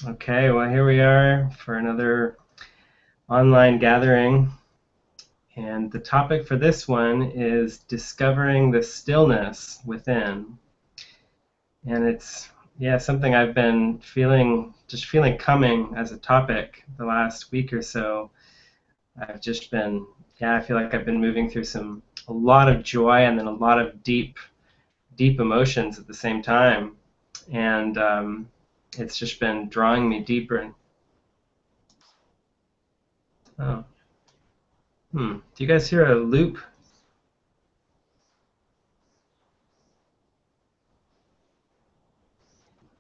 Okay, well, here we are for another online gathering. And the topic for this one is discovering the stillness within. And it's, yeah, something I've been feeling coming as a topic the last week or so. I've just been, yeah, I feel like I've been moving through a lot of joy and then a lot of deep emotions at the same time. And it's just been drawing me deeper. Oh, do you guys hear a loop?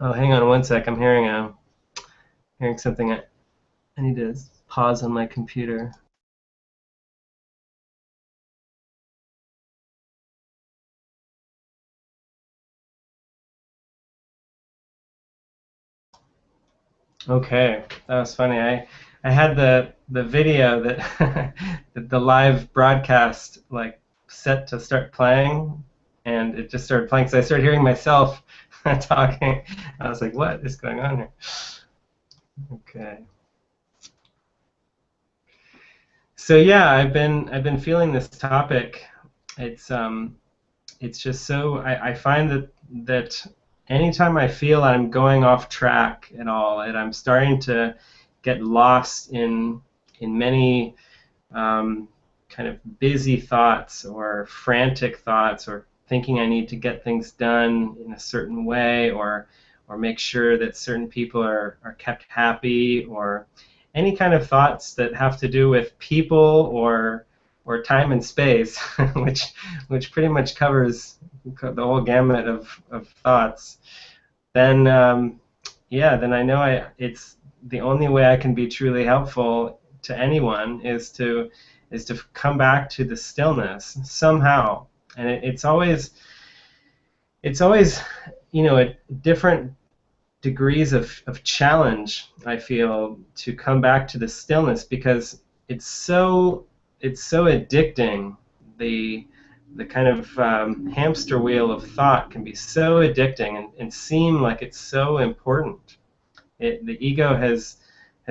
Oh, hang on one sec. I'm hearing something. I need to pause on my computer. Okay, that was funny. I had the video that the live broadcast like set to start playing, and it just started playing. So I started hearing myself talking. I was like, "What is going on here?" Okay. So yeah, I've been feeling this topic. It's it's just so I find that anytime I feel I'm going off track at all, and I'm starting to get lost in many kind of busy thoughts or frantic thoughts, or thinking I need to get things done in a certain way, or make sure that certain people are kept happy, or any kind of thoughts that have to do with people or time and space, which pretty much covers the whole gamut of thoughts, then yeah, then I know it's the only way I can be truly helpful to anyone is to come back to the stillness somehow. And it's always at different degrees of challenge, I feel, to come back to the stillness, because it's so it's so addicting. The kind of hamster wheel of thought can be so addicting, and seem like it's so important. The ego has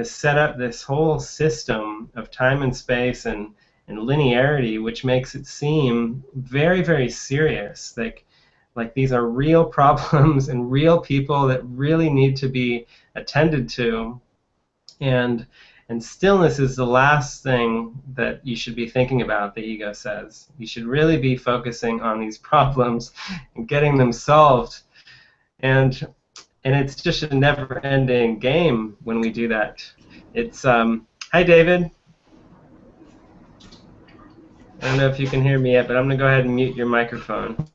set up this whole system of time and space and linearity, which makes it seem very, very serious. Like these are real problems and real people that really need to be attended to. And and stillness is the last thing that you should be thinking about, the ego says. You should really be focusing on these problems and getting them solved. And it's just a never-ending game when we do that. It's hi David. I don't know if you can hear me yet, but I'm gonna go ahead and mute your microphone.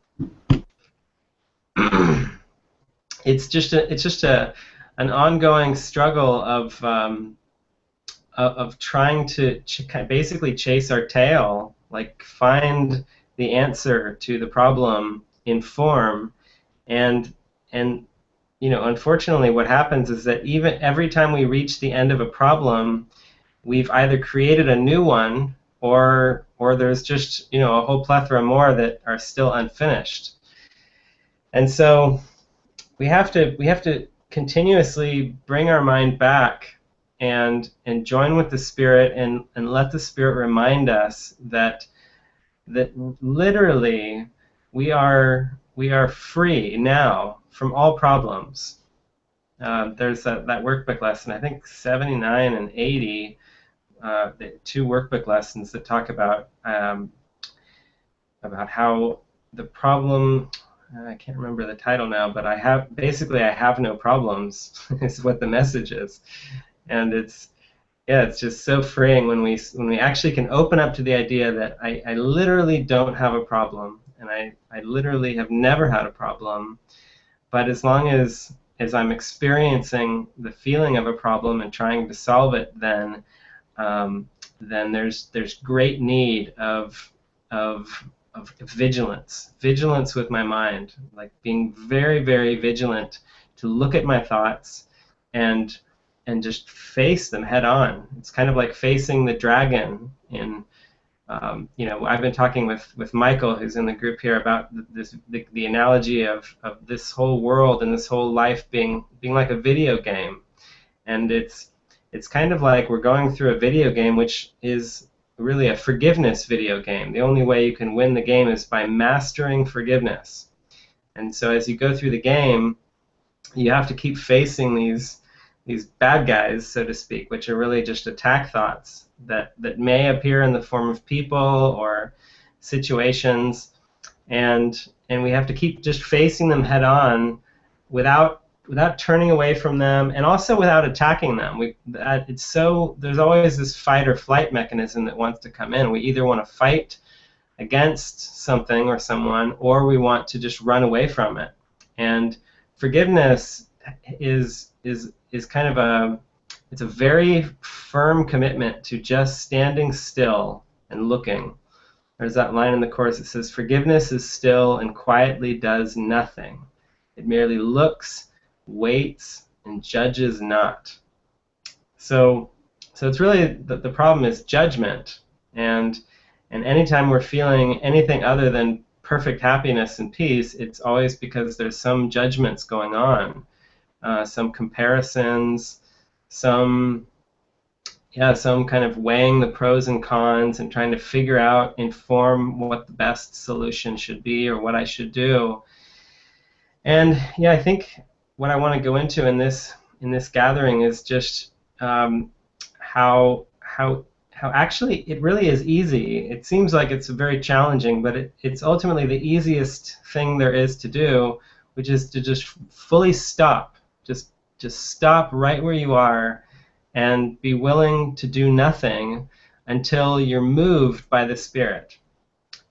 It's just a an ongoing struggle of trying to basically chase our tail, like find the answer to the problem in form, and and unfortunately, what happens is that even every time we reach the end of a problem, we've either created a new one, or there's just a whole plethora more that are still unfinished. And so we have to continuously bring our mind back and join with the spirit, and let the spirit remind us that literally we are free now from all problems. There's that workbook lesson, I think 79 and 80, the two workbook lessons that talk about how the problem. I can't remember the title now, but I have no problems is what the message is, and it's, yeah, it's just so freeing when we actually can open up to the idea that I literally don't have a problem, and I literally have never had a problem. But as long as I'm experiencing the feeling of a problem and trying to solve it, um, then there's great need of vigilance with my mind, like being very, very vigilant to look at my thoughts and just face them head on. It's kind of like facing the dragon I've been talking with Michael, who's in the group here, about the analogy of this whole world and this whole life being like a video game, and it's kind of like we're going through a video game, which is really a forgiveness video game. The only way you can win the game is by mastering forgiveness. And so as you go through the game, you have to keep facing these bad guys, so to speak, which are really just attack thoughts that may appear in the form of people or situations, and we have to keep just facing them head on without turning away from them, and also without attacking them. There's always this fight or flight mechanism that wants to come in. We either want to fight against something or someone, or we want to just run away from it. And forgiveness is kind of it's a very firm commitment to just standing still and looking. There's that line in the Course that says, "Forgiveness is still and quietly does nothing. It merely looks, waits, and judges not." So it's really the problem is judgment, and anytime we're feeling anything other than perfect happiness and peace, it's always because there's some judgments going on, some comparisons, some kind of weighing the pros and cons and trying to inform what the best solution should be or what I should do. And I think what I want to go into in this gathering is just how actually it really is easy. It seems like it's very challenging, but it's ultimately the easiest thing there is to do, which is to just fully stop. Just stop right where you are and be willing to do nothing until you're moved by the Spirit.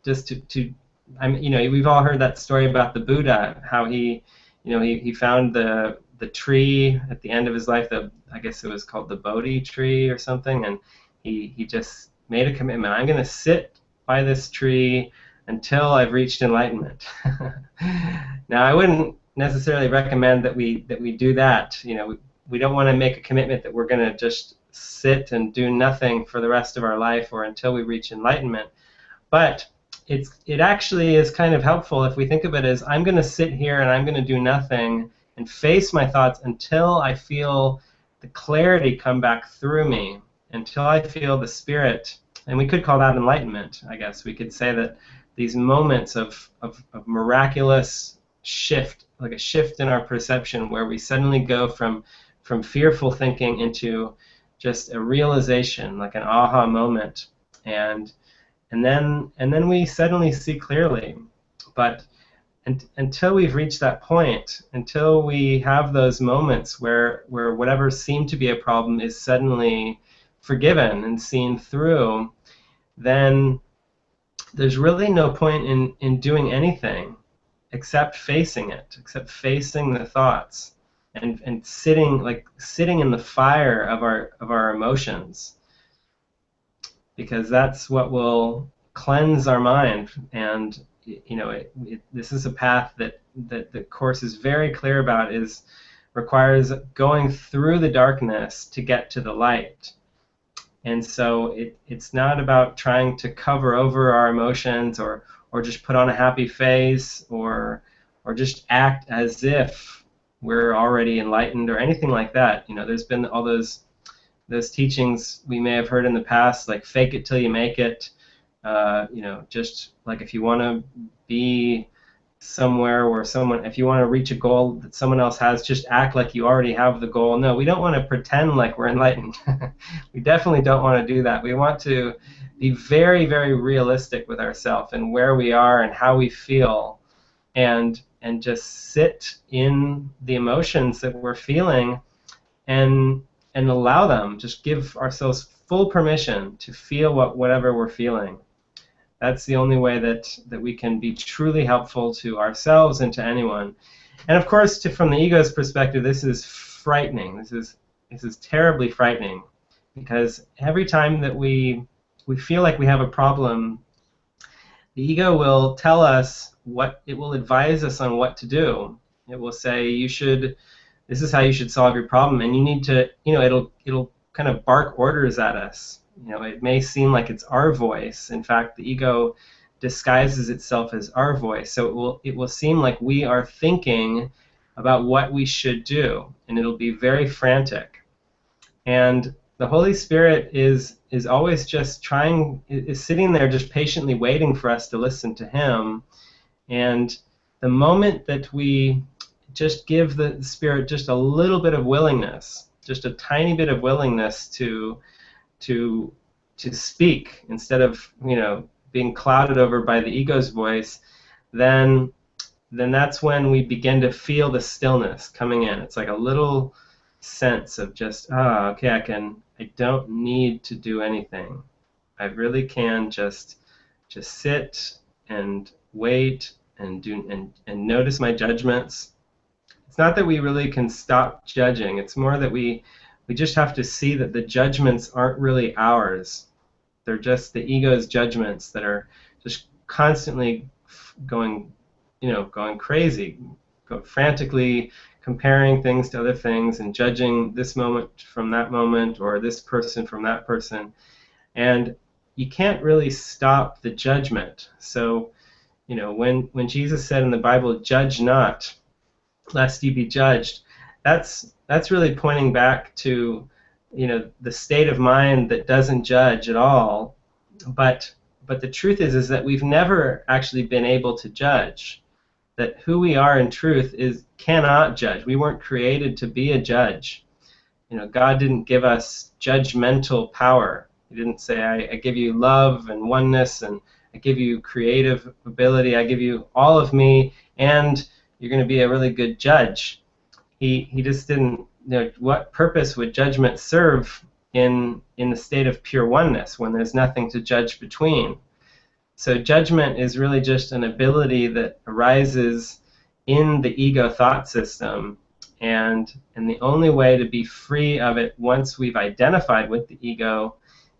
Just we've all heard that story about the Buddha, how he found the tree at the end of his life. I guess it was called the Bodhi tree or something, and he just made a commitment. I'm going to sit by this tree until I've reached enlightenment. Now, I wouldn't necessarily recommend that we do that. We don't want to make a commitment that we're going to just sit and do nothing for the rest of our life or until we reach enlightenment. But it actually is kind of helpful if we think of it as, I'm going to sit here and I'm going to do nothing and face my thoughts until I feel the clarity come back through me, until I feel the Spirit. And we could call that enlightenment, I guess. We could say that these moments of miraculous shift, like a shift in our perception, where we suddenly go from fearful thinking into just a realization, like an aha moment, and then we suddenly see clearly. But until we've reached that point, until we have those moments where whatever seemed to be a problem is suddenly forgiven and seen through, then there's really no point in doing anything except facing it, except facing the thoughts and sitting in the fire of our emotions, because that's what will cleanse our mind. And this is a path that the Course is very clear about, requires going through the darkness to get to the light. And so it's not about trying to cover over our emotions or just put on a happy face or just act as if we're already enlightened or anything like that. There's been all those teachings we may have heard in the past, like fake it till you make it. Just like if you want to be somewhere where if you want to reach a goal that someone else has, just act like you already have the goal. No, we don't want to pretend like we're enlightened. We definitely don't want to do that. We want to be very, very realistic with ourselves and where we are and how we feel, and just sit in the emotions that we're feeling and allow them. Just give ourselves full permission to feel whatever we're feeling. That's the only way that we can be truly helpful to ourselves and to anyone. And of course, from the ego's perspective, this is frightening. This is terribly frightening, because every time that we feel like we have a problem, the ego will tell us it will advise us on what to do. It will say, this is how you should solve your problem, and you need to, it'll kind of bark orders at us. it may seem like it's our voice. In fact, the ego disguises itself as our voice. So it will seem like we are thinking about what we should do, and it'll be very frantic. And the Holy Spirit is always just is sitting there just patiently waiting for us to listen to him. And the moment that we just give the Spirit just a little bit of willingness, just a tiny bit of willingness to speak instead of being clouded over by the ego's voice, then that's when we begin to feel the stillness coming in. It's like a little sense of just, okay, I don't need to do anything. I really can just sit and wait and notice my judgments. It's not that we really can stop judging. It's more that we just have to see that the judgments aren't really ours. They're just the ego's judgments that are just constantly going crazy, frantically comparing things to other things and judging this moment from that moment or this person from that person. And you can't really stop the judgment. So, when Jesus said in the Bible, "Judge not, lest ye be judged," that's really pointing back to the state of mind that doesn't judge at all. But the truth is that we've never actually been able to judge. That who we are in truth cannot judge. We weren't created to be a judge. God didn't give us judgmental power. He didn't say, I give you love and oneness, and I give you creative ability, I give you all of me, and you're going to be a really good judge. He just didn't. What purpose would judgment serve in the state of pure oneness when there's nothing to judge between? So judgment is really just an ability that arises in the ego thought system, and the only way to be free of it once we've identified with the ego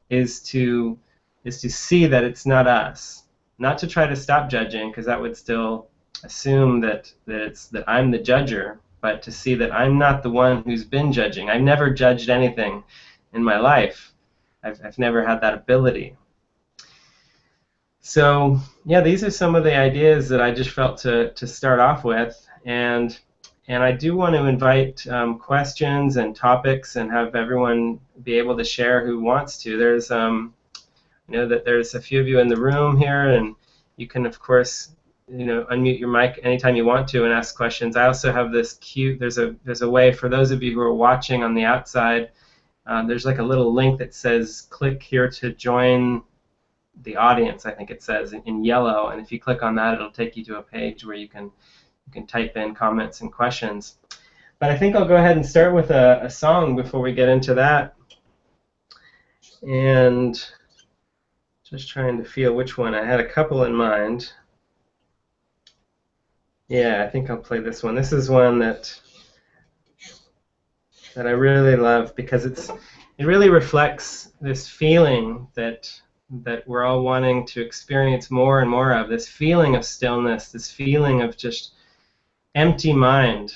is to see that it's not us. Not to try to stop judging, because that would still assume that I'm the judger, but to see that I'm not the one who's been judging. I've never judged anything in my life. I've never had that ability. So yeah, these are some of the ideas that I just felt to start off with, and I do want to invite questions and topics and have everyone be able to share who wants to. There's that there's a few of you in the room here, and you can of course unmute your mic anytime you want to and ask questions. I also have this there's a way for those of you who are watching on the outside. There's like a little link that says click here to join the audience, I think it says in yellow, and if you click on that, it'll take you to a page where you can type in comments and questions. But I think I'll go ahead and start with a song before we get into that, and just trying to feel which one. I had a couple in mind. Yeah, I think I'll play this one. This is one that I really love because it really reflects this feeling that we're all wanting to experience more and more of, this feeling of stillness, this feeling of just empty mind.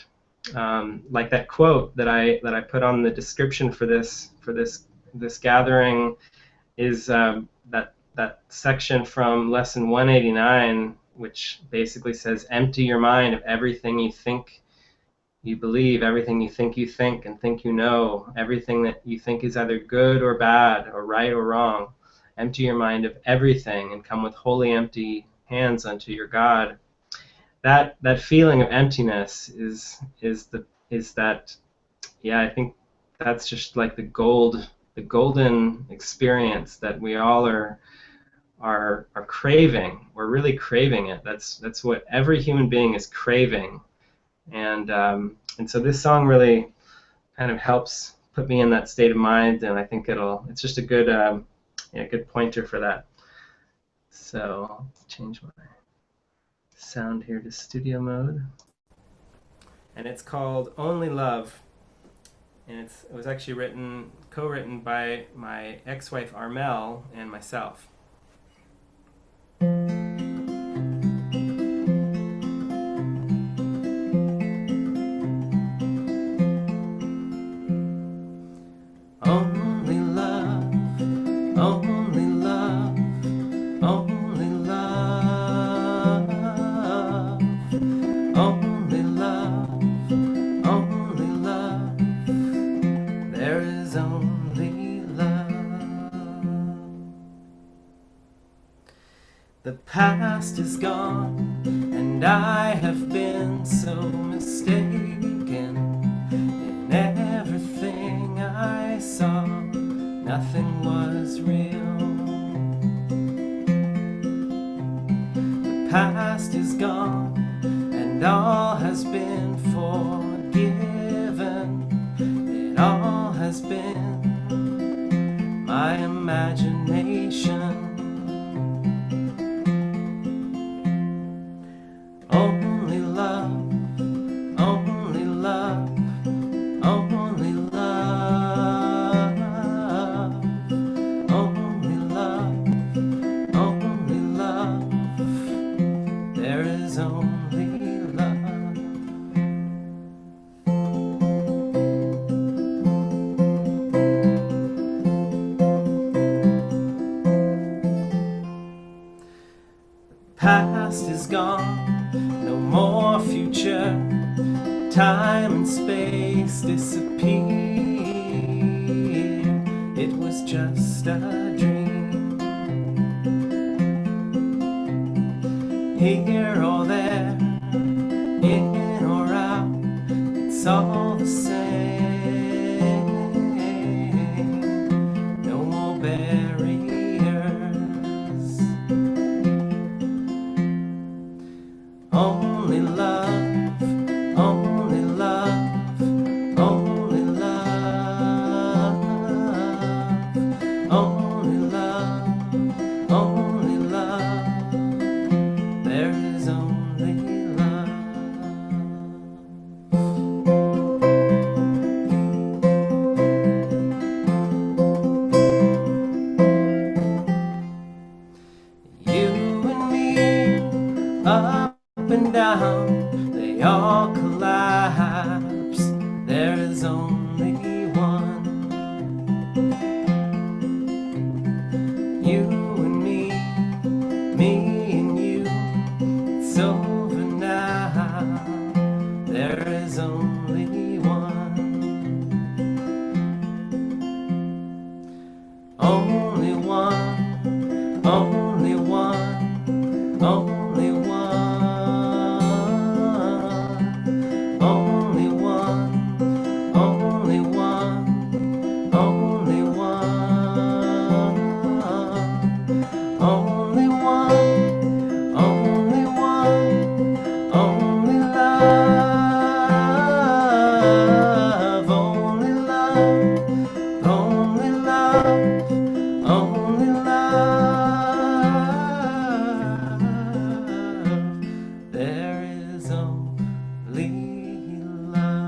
Like that quote that I put on the description for this gathering is that section from lesson 189, which basically says, empty your mind of everything you think you believe, everything you think and think you know, everything that you think is either good or bad or right or wrong. Empty your mind of everything and come with wholly empty hands unto your God. That feeling of emptiness is that, yeah, I think that's just like the golden experience that we all are craving. We're really craving it. That's what every human being is craving, and so this song really kind of helps put me in that state of mind, and I think it's just a good good pointer for that. So I'll change my sound here to studio mode, and it's called Only Love, and it was actually co-written by my ex-wife Armel and myself. Only love Only love, only love, only love. There is only love. The past is gone, and I have been so mistaken in everything I saw. Nothing was real. The past is gone, and all has been forgiven. It all has been my imagination. Only love, only love, only love, only love, only love. There is only love. Past is gone, no more future. Time and space disappeared. It was just a dream. Here or there, in or out, it's all the same. No more barriers. Only love, only love, only love, only love, only love. There is only love. You and me, up and down, they all collapse. There is only one. You and me and you. It's over now. There is only one. Only one. Only one. Only one. Only one. Only one. Only one. Only one. Only one. Only love. Only love. Only love. Only love. There is only love.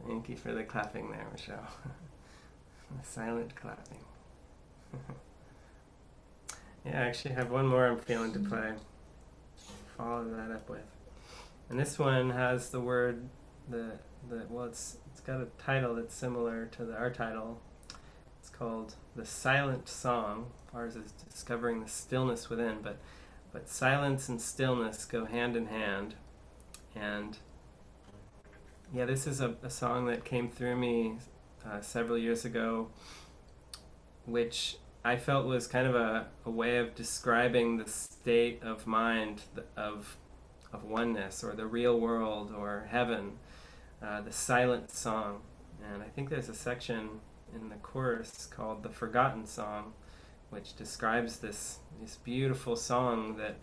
Thank you for the clapping there, Michelle. The silent clapping. Yeah, I actually have one more I'm feeling to play. Follow that up with. And this one has the word, well, it's got a title that's similar to our title. It's called The Silent Song. Ours is Discovering the Stillness Within, but silence and stillness go hand in hand. And yeah, this is a song that came through me several years ago, which I felt was kind of a way of describing the state of mind of oneness, or the real world, or heaven, the silent song. And I think there's a section in the chorus called The Forgotten Song, which describes this beautiful song that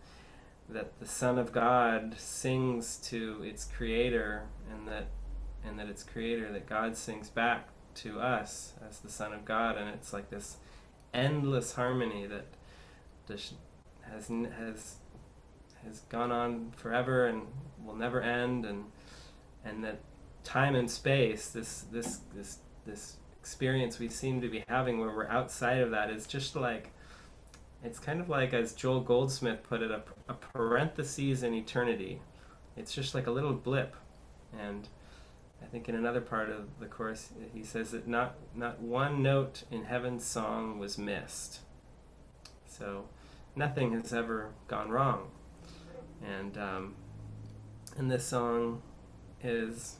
the Son of God sings to its creator, and that its creator, that God sings back to us as the Son of God. And it's like this endless harmony that just has gone on forever and will never end, and that time and space, this experience we seem to be having where we're outside of that, is just like, it's kind of like, as Joel Goldsmith put it, a parenthesis in eternity. It's just like a little blip. And I think in another part of the course he says that not one note in heaven's song was missed. So nothing has ever gone wrong. And this song is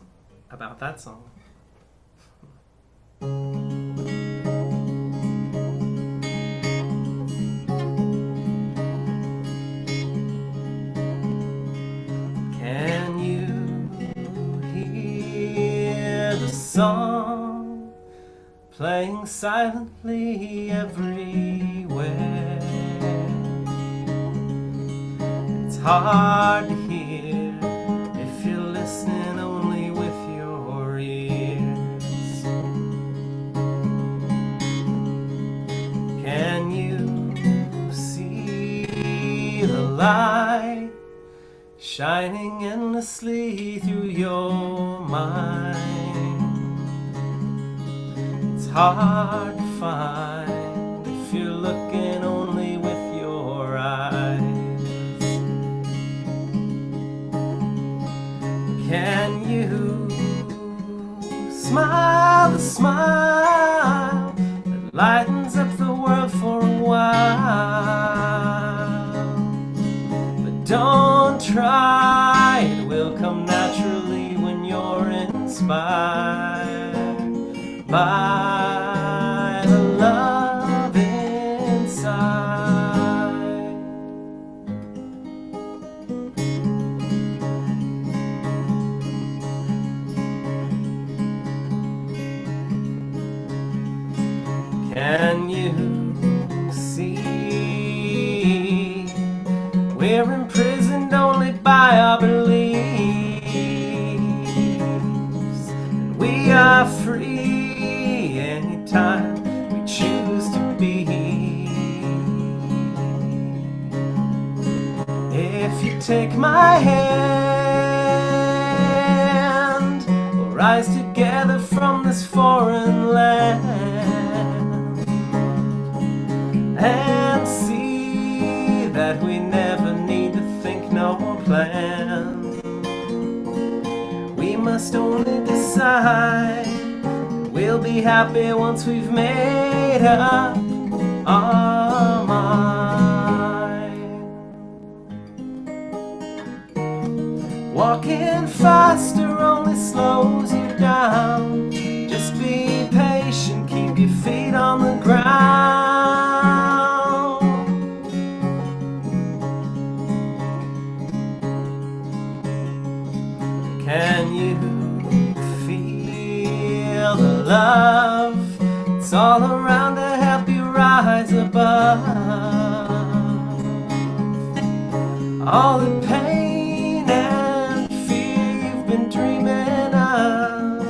about that song. Can you hear the song playing silently everywhere? It's hard to hear if you're listening only with your ears. Can you see the light shining endlessly through your mind? It's hard to find if you're looking only with your eyes. Can you smile the smile that lightens up the world for a while? But don't try, it will come naturally when you're inspired by the love inside. Can you see we're imprisoned only by our beliefs, and we are free anytime we choose to be? If you take my hand, we'll rise together from this foreign land and see that we never need to think nor plan. We must only decide we'll be happy once we've made up our mind. Walking faster only slows you down. Just be patient, keep your feet on the ground. Can you feel the love? It's all around to help you rise above all the pain and fear you've been dreaming of.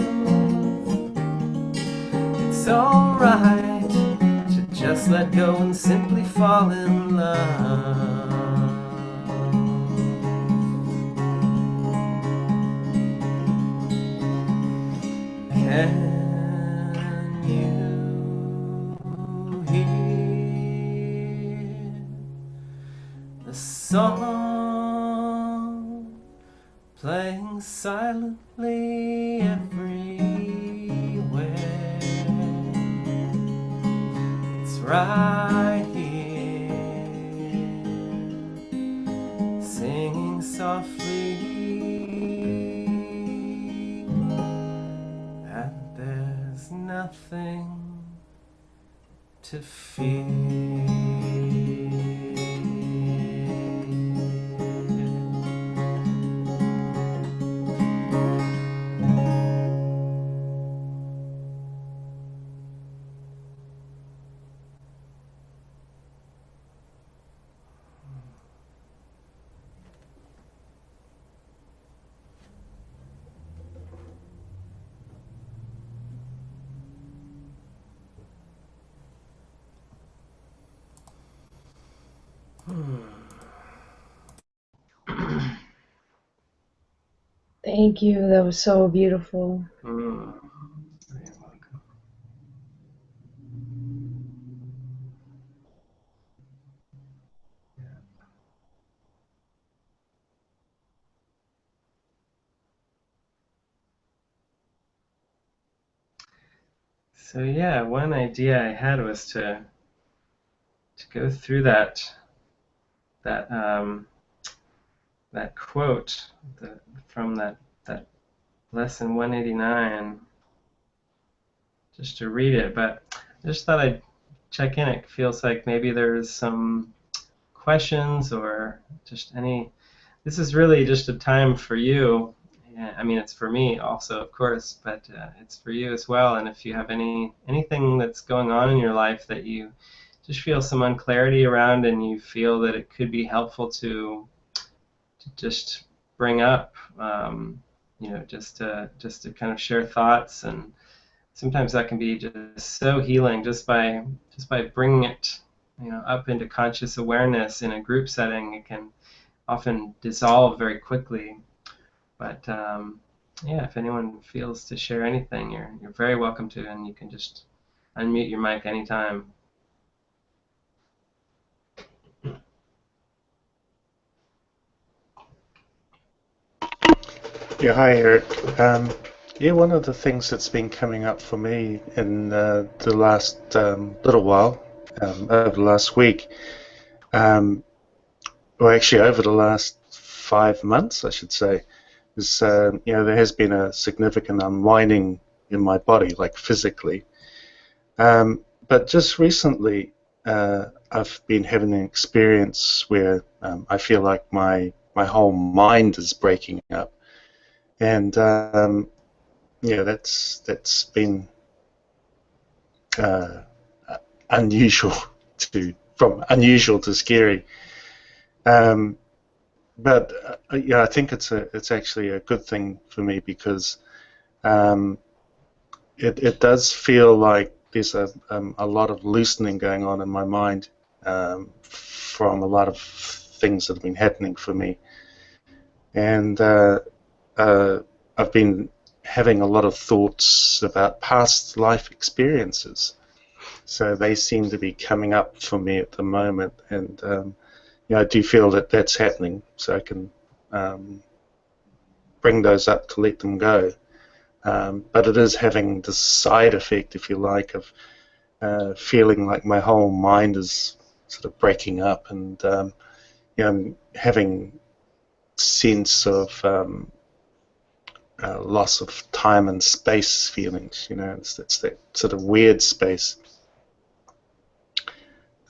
It's alright to just let go and simply fall in love. Can you hear the song playing silently everywhere? It's right here, singing softly, that there's nothing to fear. Thank you. That was so beautiful. Mm, you're welcome. So yeah, one idea I had was to go through that that quote from that lesson 189, just to read it. But I just thought I'd check in. It feels like maybe there's some questions or just any. This is really just a time for you. Yeah, I mean, it's for me also, of course, but it's for you as well. And if you have anything that's going on in your life that you just feel some unclarity around, and you feel that it could be helpful to just bring up, just to kind of share thoughts, and sometimes that can be just so healing just by bringing it, up into conscious awareness in a group setting. It can often dissolve very quickly. But yeah, if anyone feels to share anything, you're very welcome to, and you can just unmute your mic anytime. Yeah, hi Eric. Yeah, one of the things that's been coming up for me in the last little while, over the last week, um, or actually over the last 5 months, I should say, is there has been a significant unwinding in my body, like physically. But just recently, I've been having an experience where I feel like my whole mind is breaking up, and yeah, that's been uh, unusual from unusual to scary. Um, but yeah, I think it's actually a good thing for me because um, it does feel like there's a lot of loosening going on in my mind from a lot of things that have been happening for me, and uh, I've been having a lot of thoughts about past life experiences. So they seem to be coming up for me at the moment, and I do feel that that's happening. So I can um, bring those up to let them go. But it is having the side effect, if you like, of feeling like my whole mind is sort of breaking up, and I'm having sense of loss of time and space feelings. It's that sort of weird space.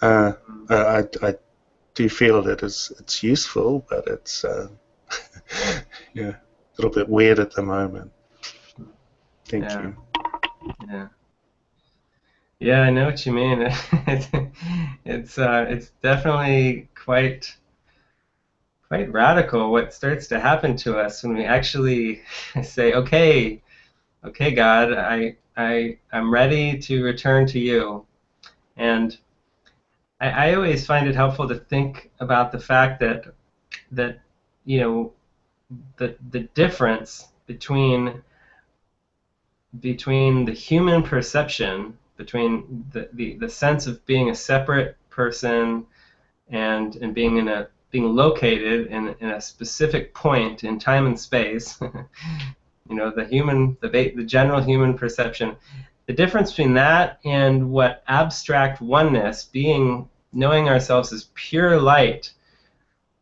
Uh, I do feel that it's useful, but it's yeah, a little bit weird at the moment. Thank Yeah, you. yeah, yeah. I know what you mean. It's definitely quite radical what starts to happen to us when we actually say, "Okay, okay, God, I'm ready to return to you." And I always find it helpful to think about the fact that you know the difference between the human perception, between the sense of being a separate person, and being located in a specific point in time and space. The general human perception, the difference between that and what abstract oneness, being, knowing ourselves as pure light,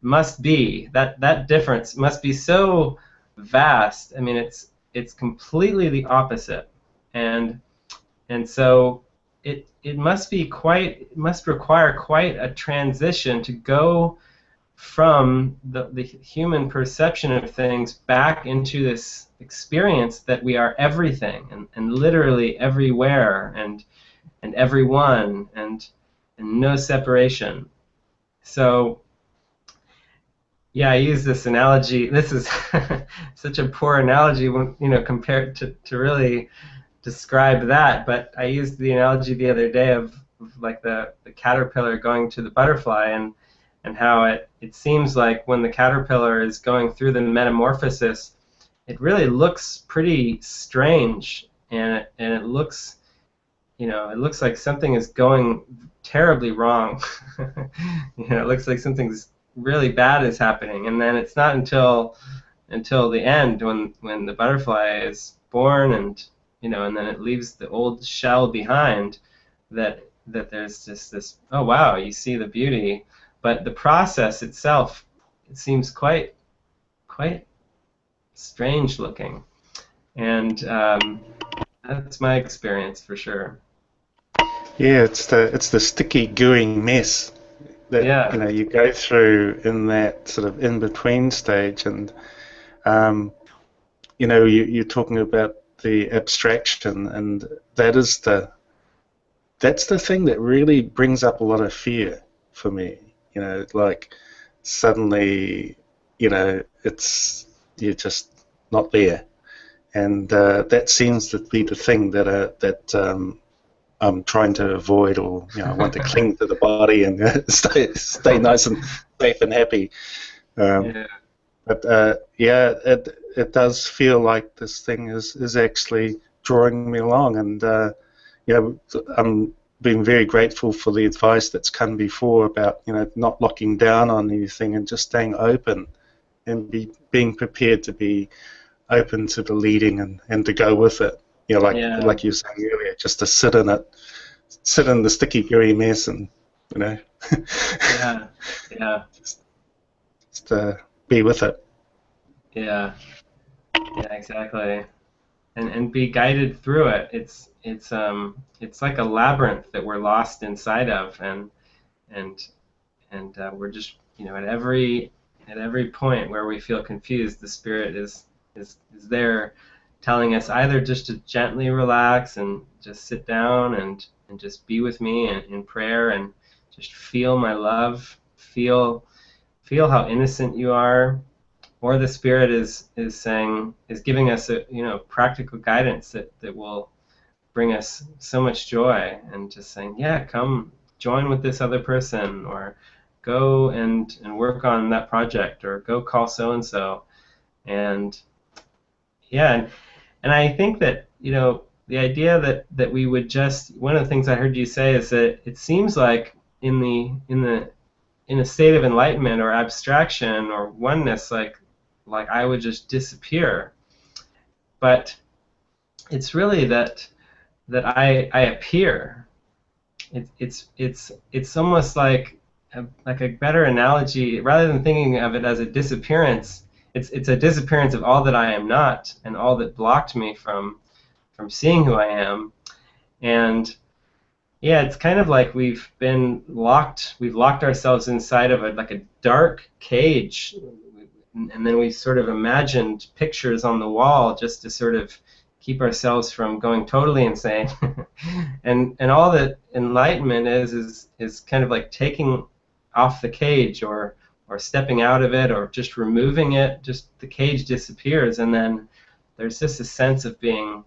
must be, that difference must be so vast. I mean, it's completely the opposite. And and so it must require quite a transition to go from the human perception of things back into this experience that we are everything, and literally everywhere, and everyone, and no separation. So yeah, I use this analogy. This is such a poor analogy when, compared to really describe that. But I used the analogy the other day of like the caterpillar going to the butterfly, and how it seems like when the caterpillar is going through the metamorphosis, it really looks pretty strange, and it looks, it looks like something is going terribly wrong. It looks like something's really bad is happening, and then it's not until the end when the butterfly is born, and then it leaves the old shell behind, that there's just this, oh wow, you see the beauty, but the process itself, it seems quite strange looking, and that's my experience for sure. Yeah, it's the sticky, gooey mess that Yeah, you go through in that sort of in between stage, and um, you're talking about the abstraction, and that's the thing that really brings up a lot of fear for me. Like suddenly, you're just not there, and that seems to be the thing that I'm trying to avoid, or I want to cling to the body and stay nice and safe and happy. Um, yeah, but yeah, it does feel like this thing is actually drawing me along, and I'm being very grateful for the advice that's come before about not locking down on anything and just staying open and being prepared to be open to the leading and to go with it. yeah, Like you were saying earlier, just to sit in it, sit in the sticky, gooey mess, and you know, yeah, yeah, just be with it. yeah, yeah, exactly. And be guided through it. It's like a labyrinth that we're lost inside of, and we're just, at every point where we feel confused, the Spirit is there, telling us either just to gently relax and just sit down and just be with me in prayer, and just feel my love, feel how innocent you are, or the Spirit is giving us a, practical guidance that will bring us so much joy, and just saying, yeah, come join with this other person, or go and work on that project, or go call so and so. And yeah, and I think that, the idea that we would just, one of the things I heard you say is that it seems like in a state of enlightenment or abstraction or oneness, like I would just disappear. But it's really that I appear. It's almost like a better analogy, rather than thinking of it as a disappearance. It's a disappearance of all that I am not, and all that blocked me from seeing who I am. And yeah, it's kind of like we've locked ourselves inside of like a dark cage, and then we sort of imagined pictures on the wall just to sort of keep ourselves from going totally insane. And all that enlightenment is kind of like taking off the cage, or stepping out of it, or just removing it. Just the cage disappears, and then there's just a sense of being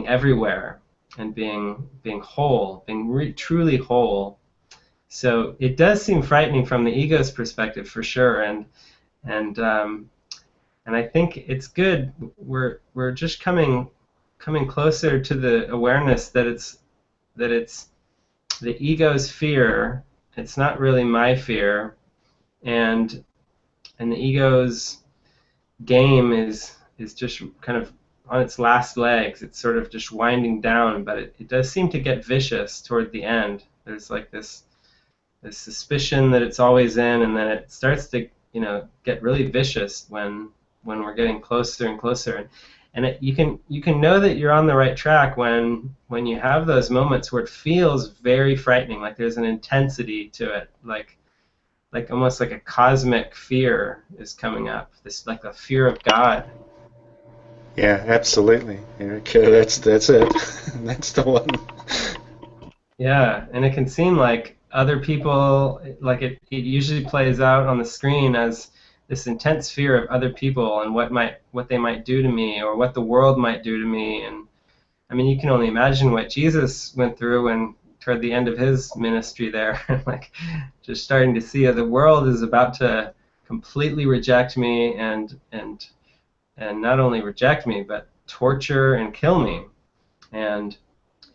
everywhere, and being whole, being truly whole. So it does seem frightening from the ego's perspective, for sure, and and I think it's good. We're just coming closer to the awareness that it's the ego's fear. It's not really my fear, and the ego's game is just kind of on its last legs. It's sort of just winding down, but it does seem to get vicious toward the end. There's like this suspicion that it's always in, and then it starts to get really vicious when we're getting closer and closer. And you can know that you're on the right track when you have those moments where it feels very frightening, like there's an intensity to it, like almost like a cosmic fear is coming up, this like a fear of God. Yeah, absolutely, Eric. That's it. That's the one. Yeah, and it can seem like other people, like it usually plays out on the screen as this intense fear of other people, and what they might do to me, or what the world might do to me. And I mean, you can only imagine what Jesus went through when toward the end of his ministry there, like just starting to see that the world is about to completely reject me, and not only reject me, but torture and kill me. And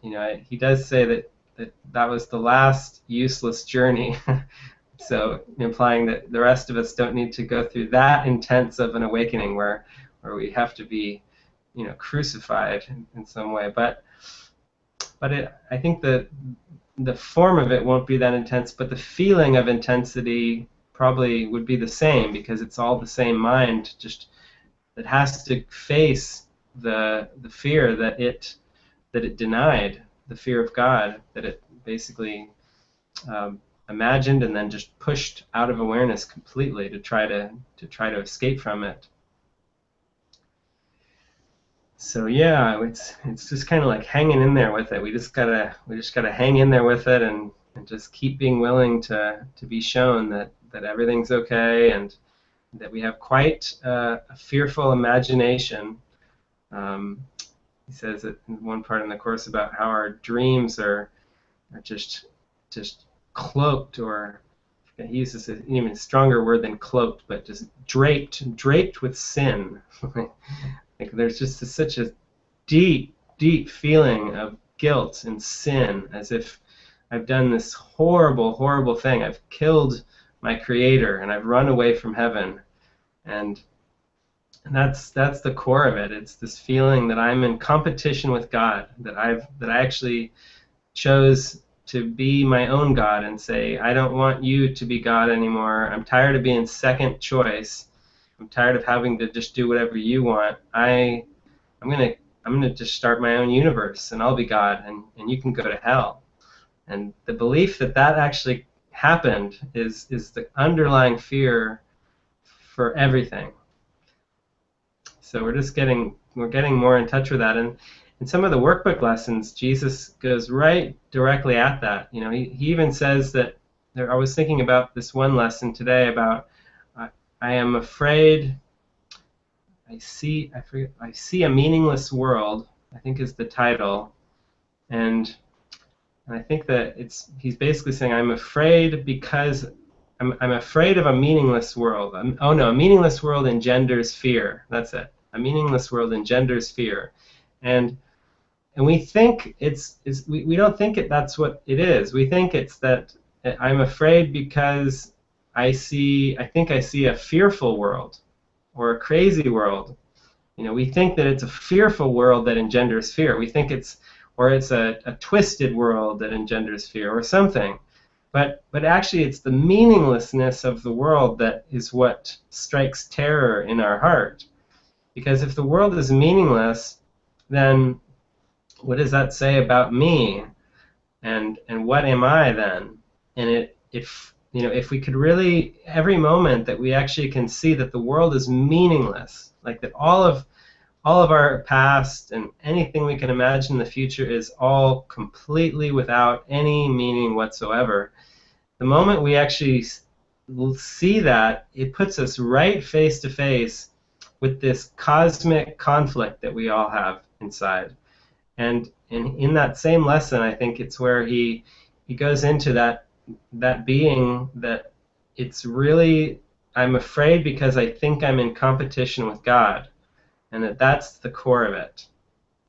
he does say that was the last useless journey. So implying that the rest of us don't need to go through that intense of an awakening where we have to be, crucified in some way. But I think that the form of it won't be that intense, but the feeling of intensity probably would be the same, because it's all the same mind, just that has to face the fear that it denied, the fear of God that it basically imagined and then just pushed out of awareness completely to try to escape from it. So yeah, it's just kind of like hanging in there with it. We just gotta hang in there with it, and just keep being willing to be shown that everything's okay, and that we have quite a fearful imagination. He says it in one part in the Course about how our dreams are just cloaked, or he uses an even stronger word than cloaked, but just draped with sin. Like there's just such a deep feeling of guilt and sin, as if I've done this horrible thing. I've killed my Creator, and I've run away from heaven, and that's the core of it. It's this feeling that I'm in competition with God, that I actually chose to be my own God and say, I don't want you to be God anymore. I'm tired of being second choice. I'm tired of having to just do whatever you want. I'm gonna just start my own universe, and I'll be God, and you can go to hell. And the belief that actually happened is the underlying fear for everything. So we're getting more in touch with that. And in some of the workbook lessons, Jesus goes right directly at that. He even says that I was thinking about this one lesson today about I am afraid. I see a meaningless world, I think is the title, and I think that he's basically saying I'm afraid because I'm afraid of a meaningless world. A meaningless world engenders fear. That's it. A meaningless world engenders fear, and we think we don't think that's what it is. We think it's that I'm afraid because I think I see a fearful world or a crazy world. We think that it's a fearful world that engenders fear. We think it's a twisted world that engenders fear or something. But actually it's the meaninglessness of the world that is what strikes terror in our heart. Because if the world is meaningless, then what does that say about me? And what am I then? And if we could really, every moment that we actually can see that the world is meaningless, like that all of our past and anything we can imagine in the future is all completely without any meaning whatsoever, the moment we actually see that, it puts us right face to face with this cosmic conflict that we all have inside. And in that same lesson, I think it's where he goes into that being that it's really, I'm afraid because I think I'm in competition with God, and that's the core of it.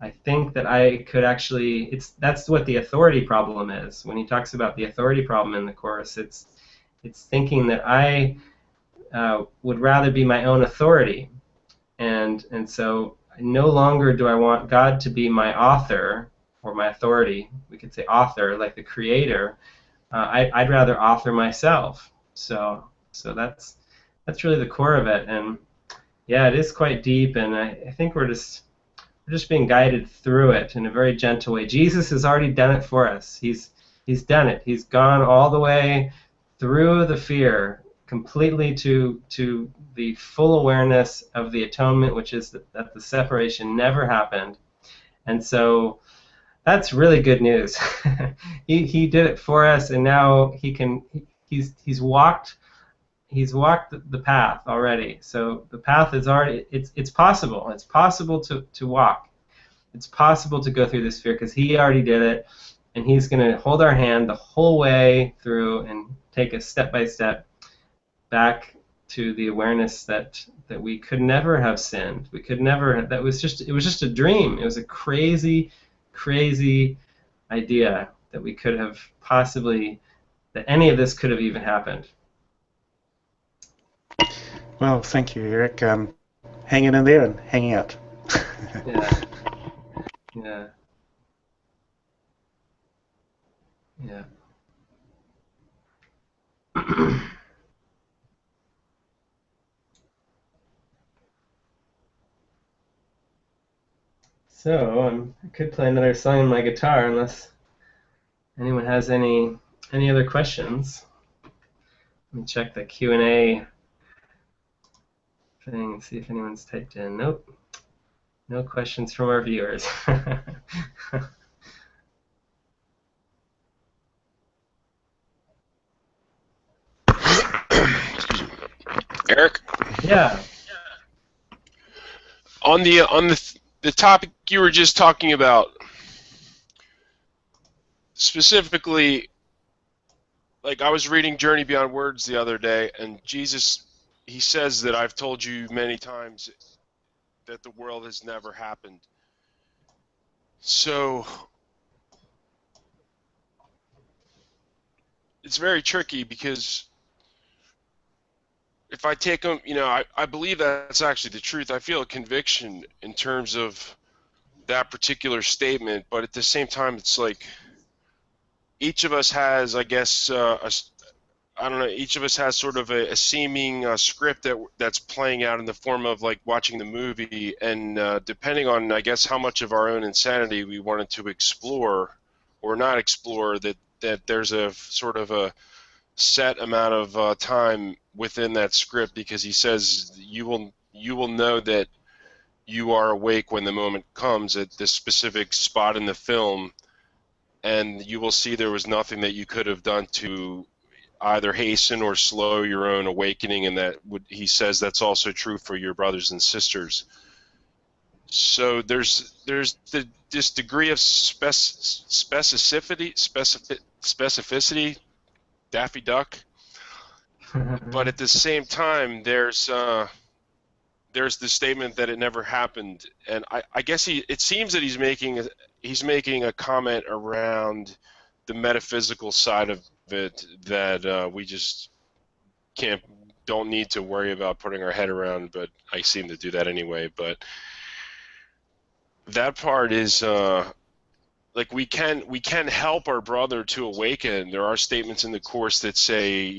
I think that I could actually, that's what the authority problem is. When he talks about the authority problem in the Course, it's thinking that I would rather be my own authority, and so no longer do I want God to be my author or my authority. We could say author, like the Creator. I'd rather author myself. So that's really the core of it. And yeah, it is quite deep, and I think we're just being guided through it in a very gentle way. Jesus has already done it for us. He's done it. He's gone all the way through the fear, completely to the full awareness of the atonement, which is that the separation never happened. And so that's really good news. he did it for us, and now he's walked the path already. So the path is already, it's possible. It's possible to walk. It's possible to go through this fear because he already did it, and he's going to hold our hand the whole way through and take us step by step back to the awareness that we could never have sinned. We could never. That was just. It was just a dream. It was a crazy, crazy idea that we could have possibly, that any of this could have even happened. Well, thank you, Erik. Hanging in there and hanging out. Yeah. Yeah. Yeah. So I could play another song on my guitar unless anyone has any other questions. Let me check the Q&A thing and see if anyone's typed in. Nope. No questions from our viewers. Erik? Yeah. On the topic you were just talking about, specifically, like I was reading Journey Beyond Words the other day, and Jesus, he says that I've told you many times that the world has never happened. So it's very tricky because if I take them, I believe that's actually the truth. I feel a conviction in terms of that particular statement, but at the same time, it's like each of us has, I guess, I don't know, each of us has sort of a seeming script that's playing out in the form of like watching the movie, and depending on, I guess, how much of our own insanity we wanted to explore or not explore, that there's a sort of a set amount of time within that script, because he says you will know that you are awake when the moment comes at this specific spot in the film, and you will see there was nothing that you could have done to either hasten or slow your own awakening, and he says that's also true for your brothers and sisters. So there's this degree of specificity, Daffy Duck, but at the same time there's the statement that it never happened, and I guess it seems that he's making a comment around the metaphysical side of it that we just don't need to worry about putting our head around, but I seem to do that anyway. But that part is like we can help our brother to awaken. There are statements in the Course that say,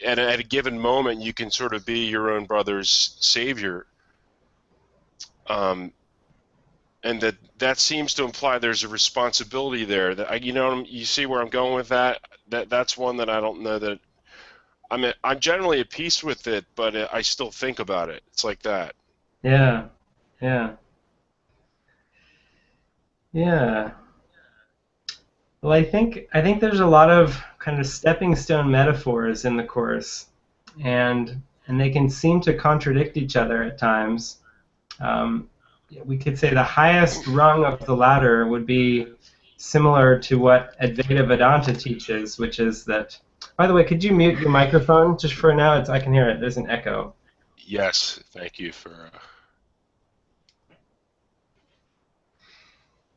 at a given moment you can sort of be your own brother's savior, and that seems to imply there's a responsibility there. That you see where I'm going with that. That's one that I don't know that. I'm generally at peace with it, but I still think about it. It's like that. Yeah. Yeah. Yeah. Well, I think there's a lot of kind of stepping stone metaphors in the Course, and they can seem to contradict each other at times. We could say the highest rung of the ladder would be similar to what Advaita Vedanta teaches, which is that. By the way, could you mute your microphone just for now? I can hear it. There's an echo. Yes, thank you for.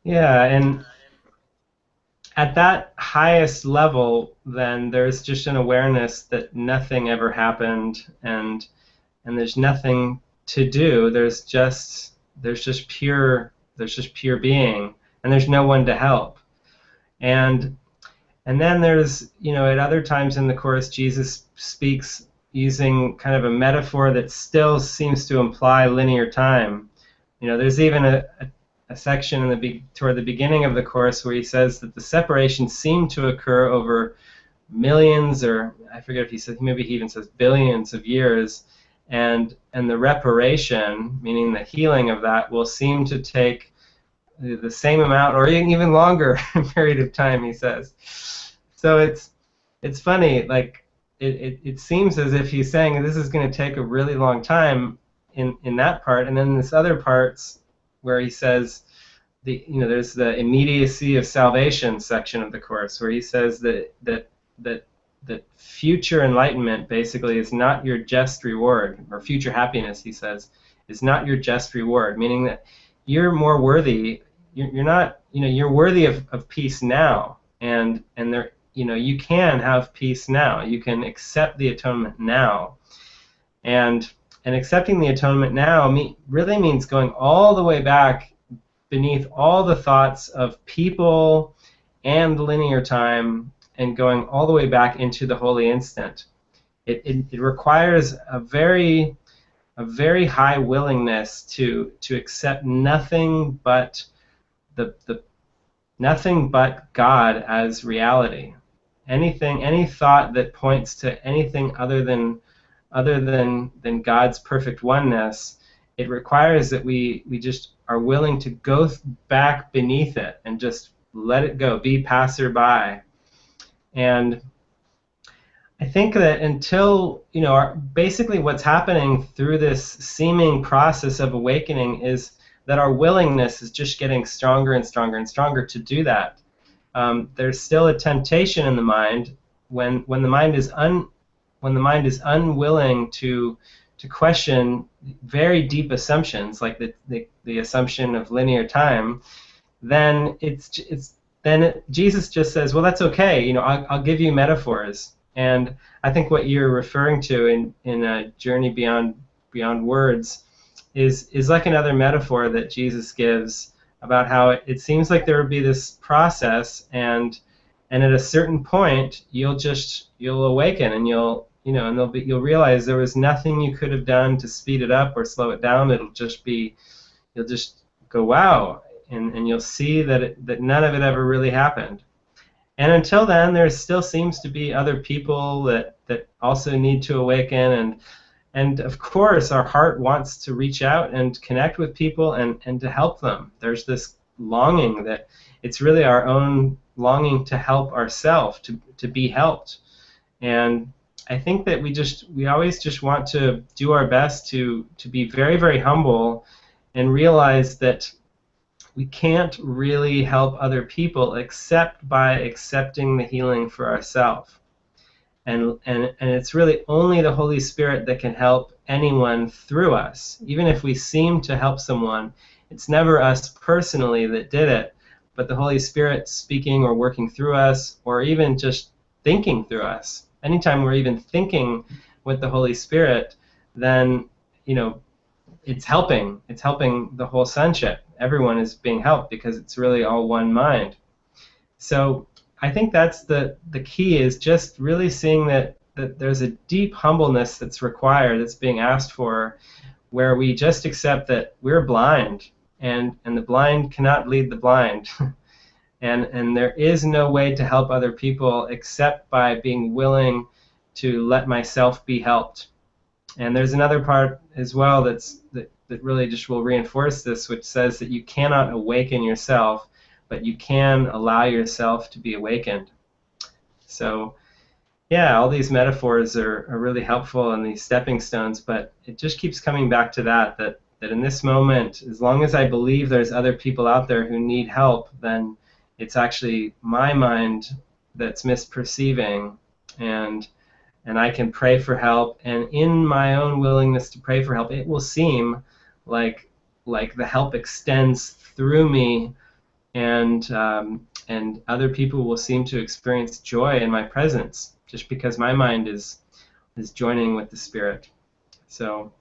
Yeah, and at that highest level, then there's just an awareness that nothing ever happened, and there's nothing to do. There's just pure being, and there's no one to help. And then there's, at other times in the Course, Jesus speaks using kind of a metaphor that still seems to imply linear time. There's even a section toward the beginning of the Course where he says that the separation seemed to occur over millions, or I forget if he said, maybe he even says billions of years, and the reparation, meaning the healing of that, will seem to take the same amount or even longer period of time, he says. So it's funny, like it seems as if he's saying this is going to take a really long time in that part, and then this other parts where he says there's the immediacy of salvation section of the Course where he says that that future enlightenment basically is not your just reward, or future happiness, he says, is not your just reward, meaning that you're more worthy. You're not, you're worthy of peace now, and there, you can have peace now. You can accept the atonement now, and accepting the atonement now really means going all the way back beneath all the thoughts of people and linear time, and going all the way back into the holy instant. It requires a very high willingness to accept nothing but nothing but God as reality. Any thought that points to anything other than God's perfect oneness, it requires that we just are willing to go back beneath it and just let it go, be passerby. And I think that until, basically what's happening through this seeming process of awakening is that our willingness is just getting stronger and stronger and stronger to do that. There's still a temptation in the mind when the mind is unwilling to question very deep assumptions, like the assumption of linear time. Then Jesus just says, well, that's okay. I'll give you metaphors. And I think what you're referring to in a journey beyond words is like another metaphor that Jesus gives about how it seems like there would be this process, and at a certain point you'll awaken, and you'll realize there was nothing you could have done to speed it up or slow it down. You'll just go, wow, and you'll see that none of it ever really happened. And until then, there still seems to be other people that also need to awaken, and of course our heart wants to reach out and connect with people and to help them. There's this longing that it's really our own longing to help ourselves, to be helped. And I think that we always just want to do our best to be very, very humble and realize that we can't really help other people except by accepting the healing for ourselves. And it's really only the Holy Spirit that can help anyone through us. Even if we seem to help someone, it's never us personally that did it, but the Holy Spirit speaking or working through us, or even just thinking through us. Anytime we're even thinking with the Holy Spirit, then it's helping the whole sonship. Everyone is being helped because it's really all one mind. So I think that's the key, is just really seeing that there's a deep humbleness that's required, that's being asked for, where we just accept that we're blind, and the blind cannot lead the blind. And there is no way to help other people except by being willing to let myself be helped. And there's another part as well that really just will reinforce this, which says that you cannot awaken yourself, but you can allow yourself to be awakened. So yeah, all these metaphors are really helpful, and these stepping stones, but it just keeps coming back to that in this moment, as long as I believe there's other people out there who need help, then it's actually my mind that's misperceiving, and I can pray for help, and in my own willingness to pray for help, it will seem like the help extends through me, and other people will seem to experience joy in my presence, just because my mind is joining with the Spirit. So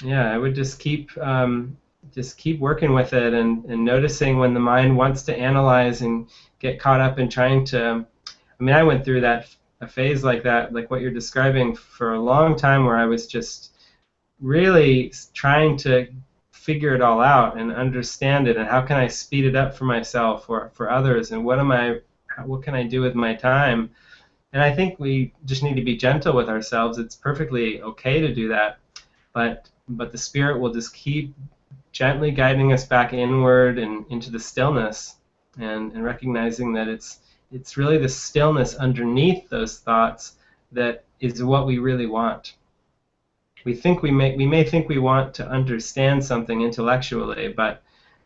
yeah, I would just keep working with it, and noticing when the mind wants to analyze and get caught up in trying to. I mean, I went through a phase like that, like what you're describing, for a long time, where I was just really trying to figure it all out and understand it, and how can I speed it up for myself or for others, and what can I do with my time. And I think we just need to be gentle with ourselves. It's perfectly okay to do that, but the Spirit will just keep gently guiding us back inward and into the stillness, and recognizing that it's really the stillness underneath those thoughts that is what we really want. We may think we want to understand something intellectually, but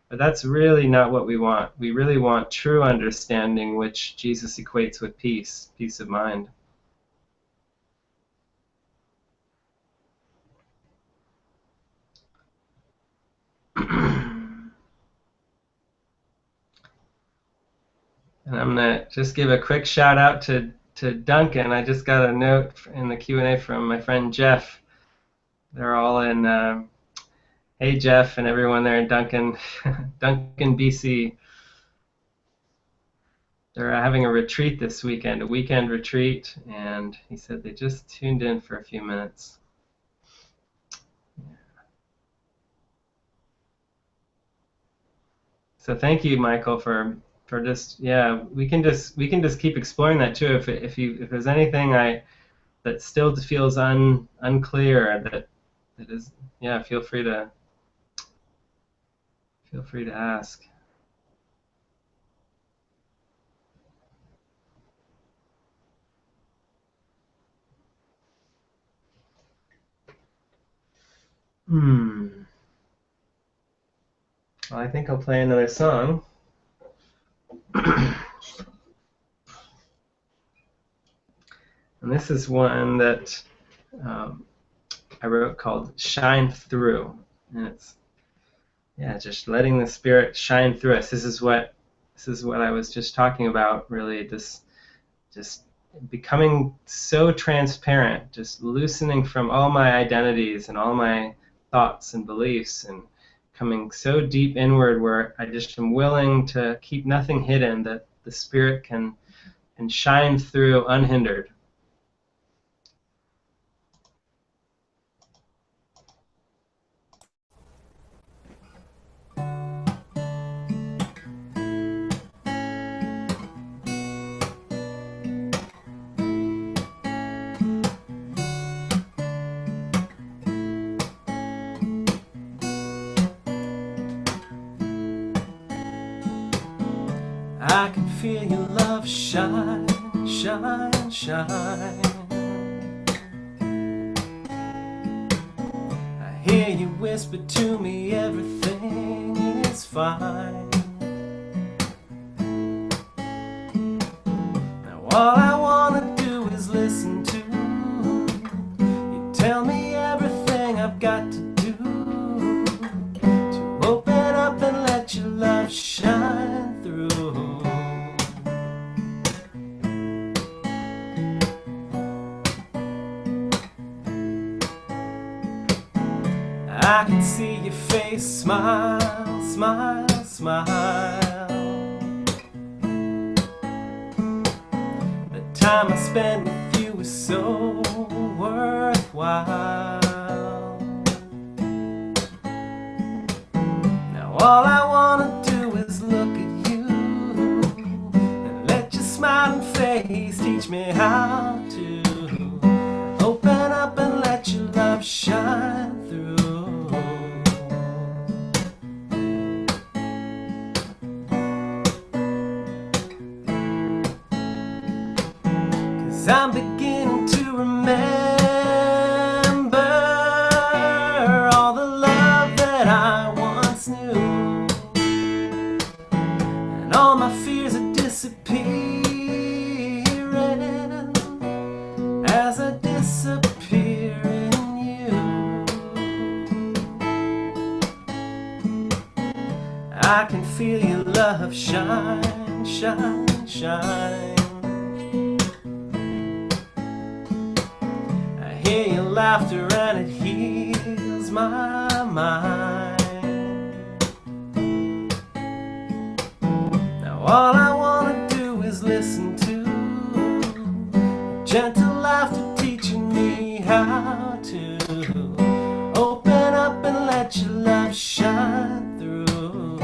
But that's really not what we want. We really want true understanding, which Jesus equates with peace, peace of mind. And I'm going to just give a quick shout out to Duncan. I just got a note in the Q&A from my friend Jeff. They're all in, hey Jeff and everyone there in Duncan, Duncan, BC. They're having a retreat this weekend, a weekend retreat, and he said they just tuned in for a few minutes. So thank you, Michael, for just, yeah, we can just keep exploring that too. If there's anything that still feels unclear, that is, yeah, feel free to ask. Well, I think I'll play another song. And this is one that I wrote called Shine Through. And it's, yeah, just letting the Spirit shine through us. This is what I was just talking about, really, this just becoming so transparent, just loosening from all my identities and all my thoughts and beliefs, and coming so deep inward where I just am willing to keep nothing hidden, that the Spirit can shine through unhindered. I can feel your love shine, shine, shine. I hear you whisper to me, everything is fine. Now all I want to do is listen to you tell me everything I've got to do to open up and let your love shine through. I can see your face smile, smile, smile. The time I spend with you is so worthwhile. Now all I want to do is look at you and let your smiling face teach me how to open up and let your love shine through. 'Cause I'm beginning to remember all the love that I once knew, and all my fears are disappearing as I disappear in you. I can feel your love shine, shine, shine. I hear your laughter and it heals my mind. Now all I want to do is listen to gentle laughter teaching me how to open up and let your love shine through.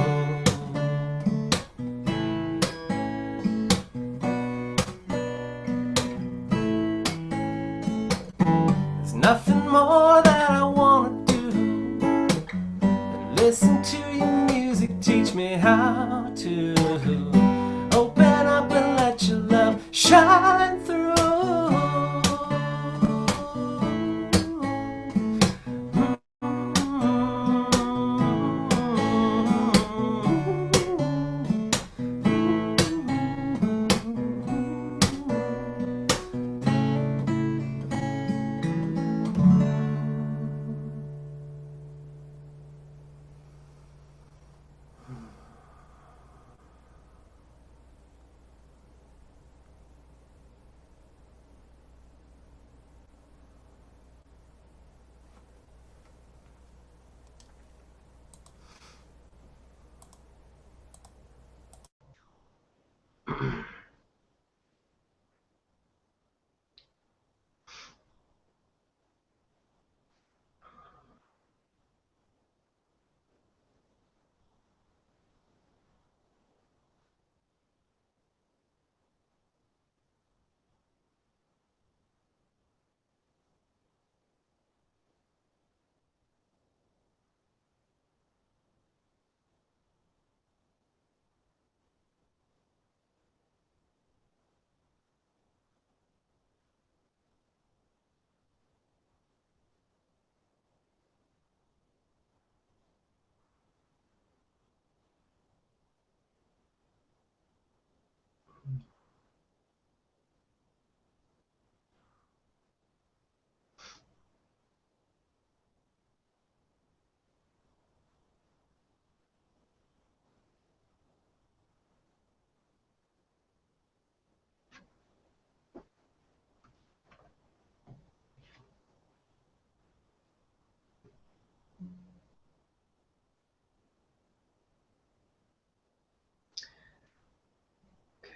There's nothing more that I want to do than listen to your music teach me how to open up and let your love shine through.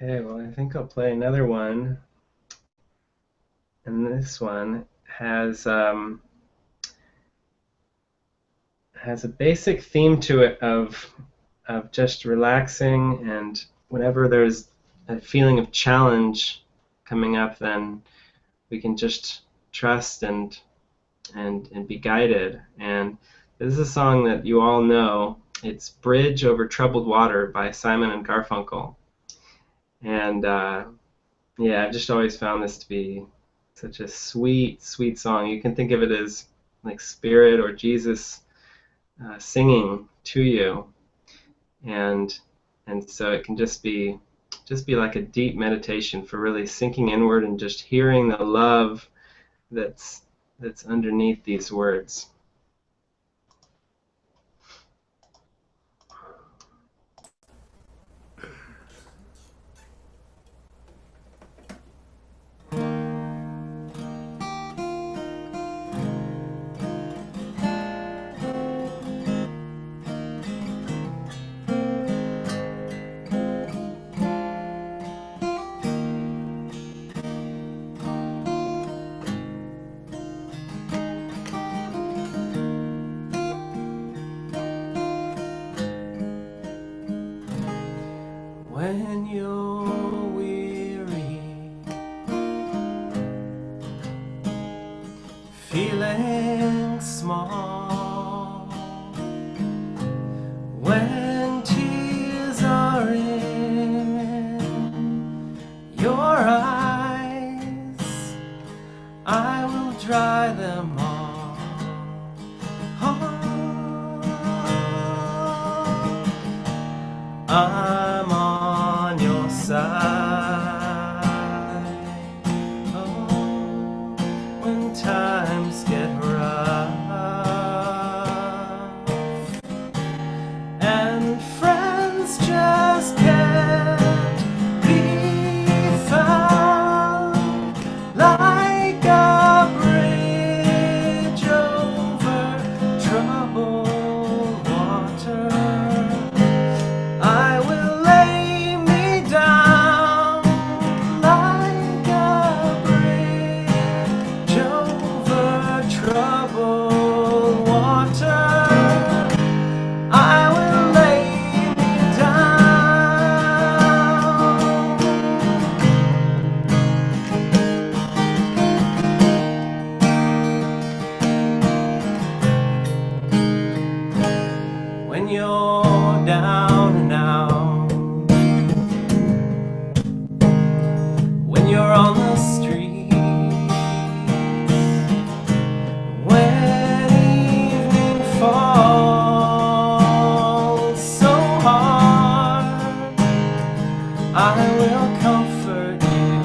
Okay, well, I think I'll play another one. And this one has a basic theme to it of just relaxing, and whenever there's a feeling of challenge coming up, then we can just trust and be guided. And this is a song that you all know. It's Bridge Over Troubled Water by Simon and Garfunkel. And yeah, I've just always found this to be such a sweet, sweet song. You can think of it as like Spirit or Jesus singing to you, and so it can just be like a deep meditation for really sinking inward and just hearing the love that's underneath these words. When you're weary, feeling small, when tears are in your eyes, I will dry them all. I'm on your side. Oh, when times get rough and friends just can't be found, like a bridge over troubled water, I will lay me down like a bridge over troubled water. I will lay me down. When you're down and out, when you're on the street, when evening falls so hard, I will comfort you.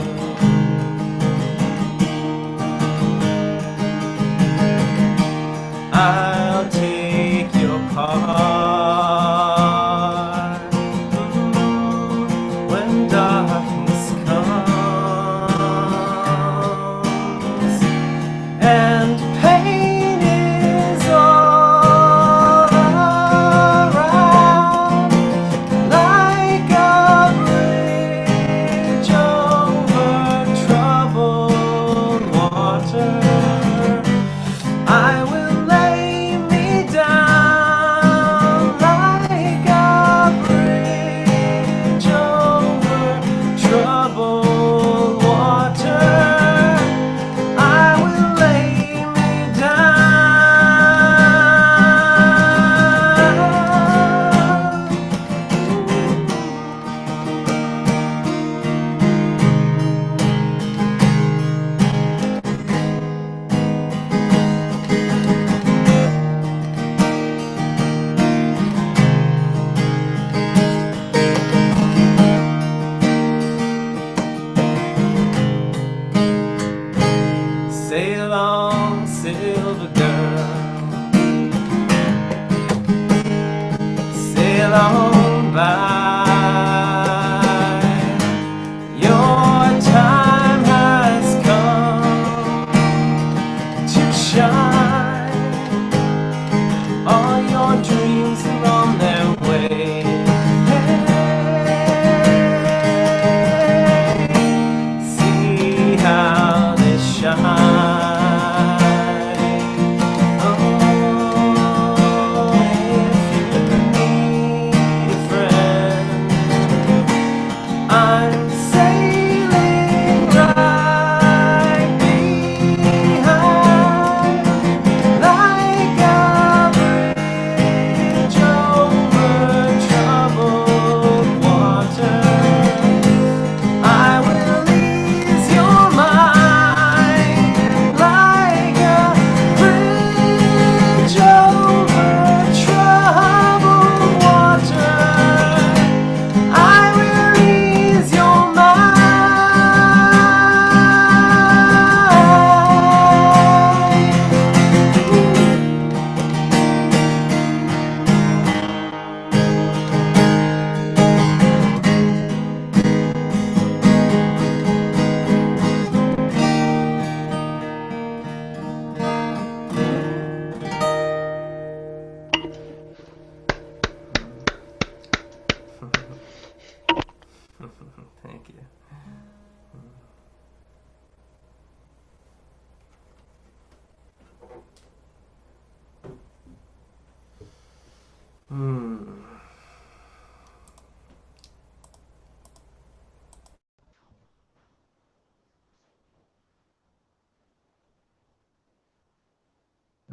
I'll take your part when darkness comes and pain is all around, like a bridge over troubled water. I will lay me down like a bridge over troubled water. I will lay me Sail on, silver girl, sail on by. Your time has come to shine. All your dreams are on their way.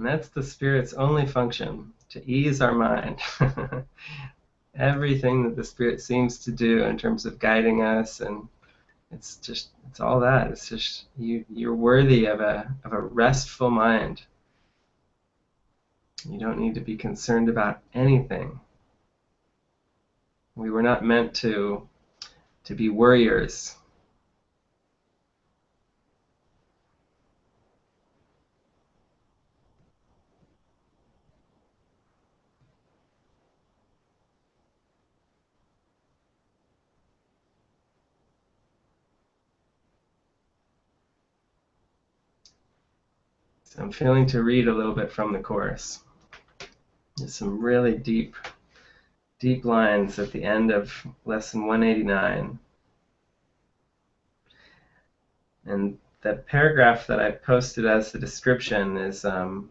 And that's the Spirit's only function, to ease our mind. Everything that the Spirit seems to do in terms of guiding us, and it's all that. It's just you're worthy of a restful mind. You don't need to be concerned about anything. We were not meant to be worriers. So I'm feeling to read a little bit from the Course. There's some really deep lines at the end of lesson 189. And the paragraph that I posted as the description is, that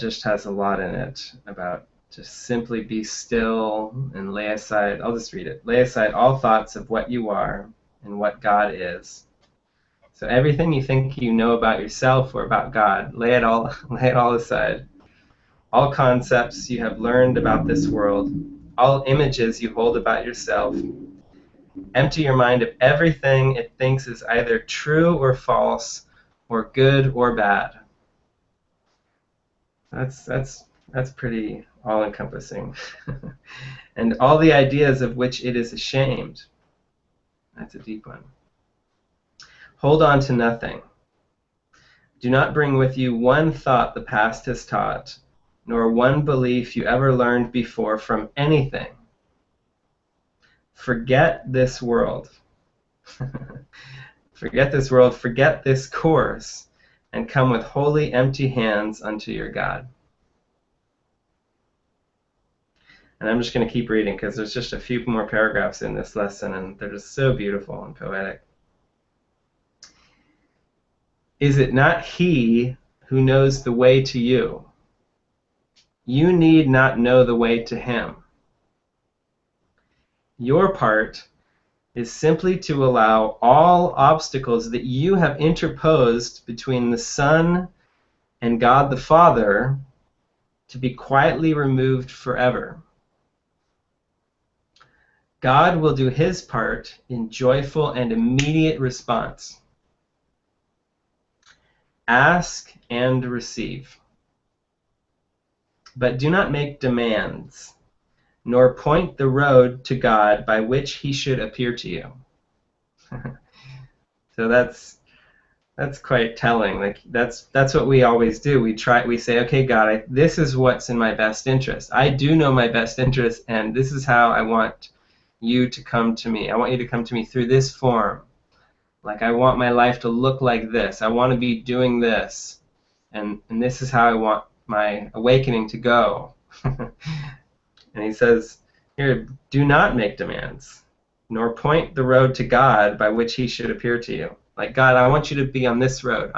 just has a lot in it about just simply be still and lay aside, I'll just read it, lay aside all thoughts of what you are and what God is. So everything you think you know about yourself or about God, lay it all aside. All concepts you have learned about this world, all images you hold about yourself. Empty your mind of everything it thinks is either true or false, or good or bad. That's pretty all-encompassing. And all the ideas of which it is ashamed. That's a deep one. Hold on to nothing. Do not bring with you one thought the past has taught, nor one belief you ever learned before from anything. Forget this world. Forget this world, forget this course, and come with wholly empty hands unto your God. And I'm just going to keep reading because there's just a few more paragraphs in this lesson, and they're just so beautiful and poetic. Is it not He who knows the way to you? You need not know the way to Him. Your part is simply to allow all obstacles that you have interposed between the Son and God the Father to be quietly removed forever. God will do His part in joyful and immediate response. Ask and receive. But do not make demands, nor point the road to God by which He should appear to you. So that's quite telling. Like that's what we always do. We say, okay, God, this is what's in my best interest. I do know my best interest, and this is how I want you to come to me. I want you to come to me through this form. Like I want my life to look like this. I want to be doing this. And this is how I want my awakening to go. And he says, here, do not make demands, nor point the road to God by which He should appear to you. Like, God, I want you to be on this road.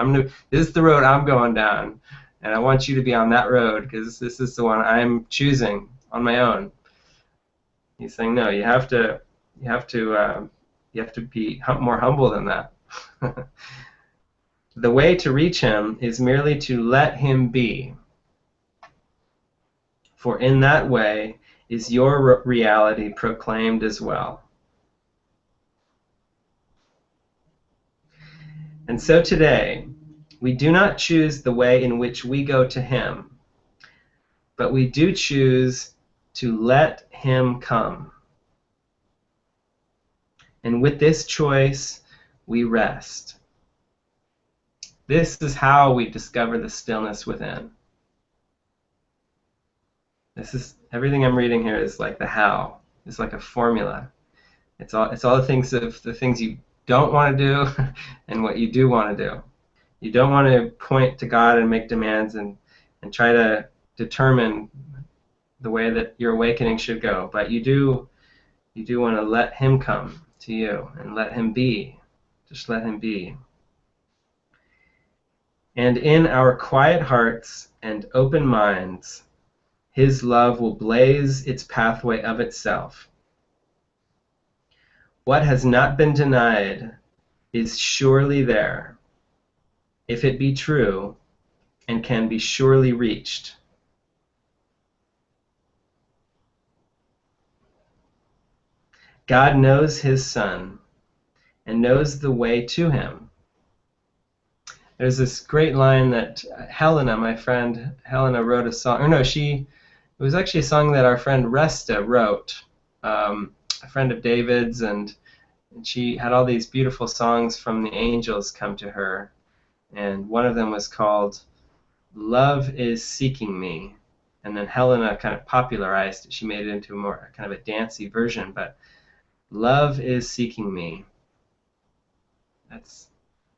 This is the road I'm going down, and I want you to be on that road because this is the one I'm choosing on my own. He's saying, no, you have to be more humble than that. The way to reach Him is merely to let Him be. For in that way is your reality proclaimed as well. And so today, we do not choose the way in which we go to Him, but we do choose to let Him come. And with this choice, we rest. This is how we discover the stillness within. This is everything I'm reading here is like the how. It's like a formula. It's all the things you don't want to do and what you do want to do. You don't want to point to God and make demands and try to determine the way that your awakening should go, but you do want to let Him come to you and let Him be. Just let Him be. And in our quiet hearts and open minds, His love will blaze its pathway of itself. What has not been denied is surely there. If it be true, and can be surely reached. God knows his Son and knows the way to him. There's this great line that Helena, my friend Helena, wrote a song, or no, it was actually a song that our friend Resta wrote, a friend of David's, and she had all these beautiful songs from the angels come to her, and one of them was called Love is Seeking Me, and then Helena kind of popularized it. She made it into a more kind of a dancey version, but Love is Seeking Me. That's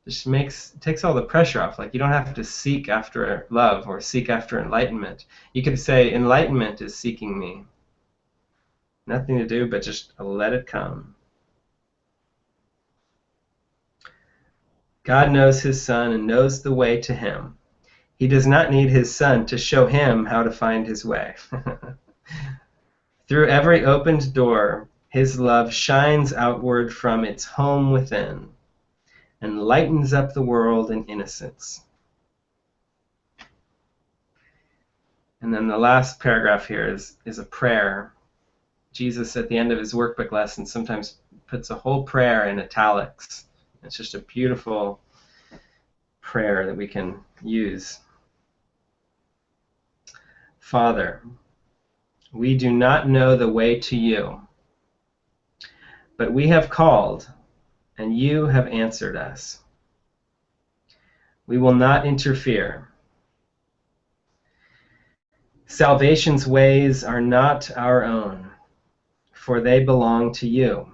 just takes all the pressure off. Like, you don't have to seek after love or seek after enlightenment. You could say enlightenment is seeking me. Nothing to do but just let it come. God knows his Son and knows the way to him. He does not need his Son to show him how to find his way. Through every opened door, his love shines outward from its home within and lightens up the world in innocence. And then the last paragraph here is a prayer. Jesus, at the end of his workbook lesson, sometimes puts a whole prayer in italics. It's just a beautiful prayer that we can use. Father, we do not know the way to you, but we have called, and you have answered us. We will not interfere. Salvation's ways are not our own, for they belong to you.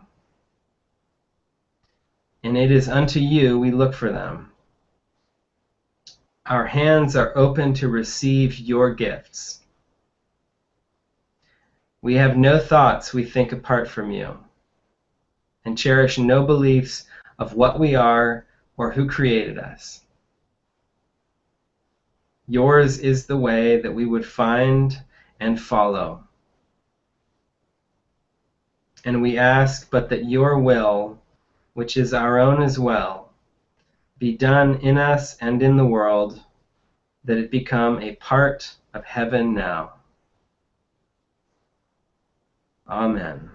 And it is unto you we look for them. Our hands are open to receive your gifts. We have no thoughts we think apart from you, and cherish no beliefs of what we are or who created us. Yours is the way that we would find and follow. And we ask but that your will, which is our own as well, be done in us and in the world, that it become a part of heaven now. Amen.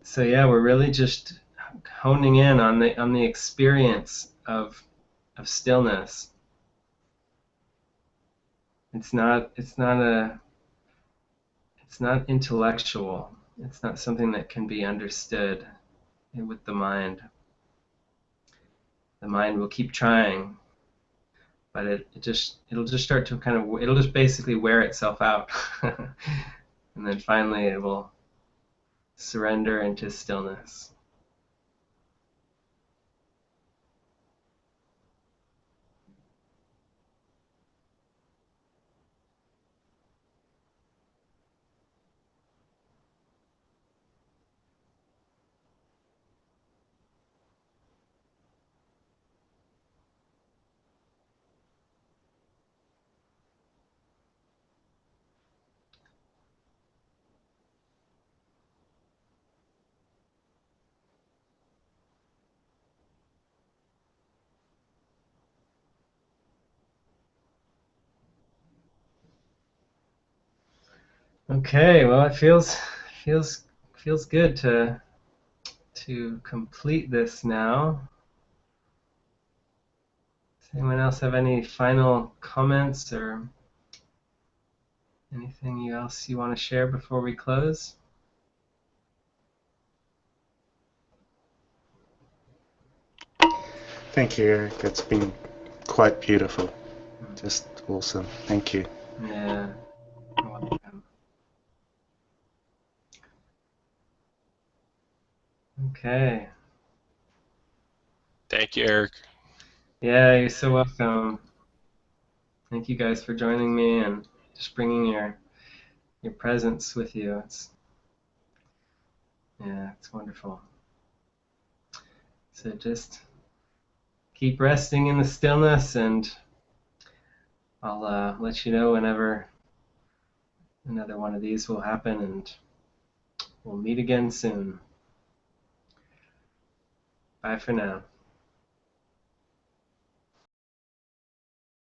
So yeah, we're really just honing in on the experience of stillness. It's not intellectual. It's not something that can be understood with the mind. The mind will keep trying, but it'll just start to it'll just basically wear itself out. And then finally it will surrender into stillness. Okay, well, it feels good to complete this now. Does anyone else have any final comments or anything else you want to share before we close? Thank you, Eric. It's been quite beautiful. Just awesome. Thank you. Yeah. You're welcome. Okay. Thank you, Eric. Yeah, you're so welcome. Thank you guys for joining me and just bringing your your presence with you. It's wonderful. So just keep resting in the stillness, and I'll let you know whenever another one of these will happen, and we'll meet again soon. Bye for now.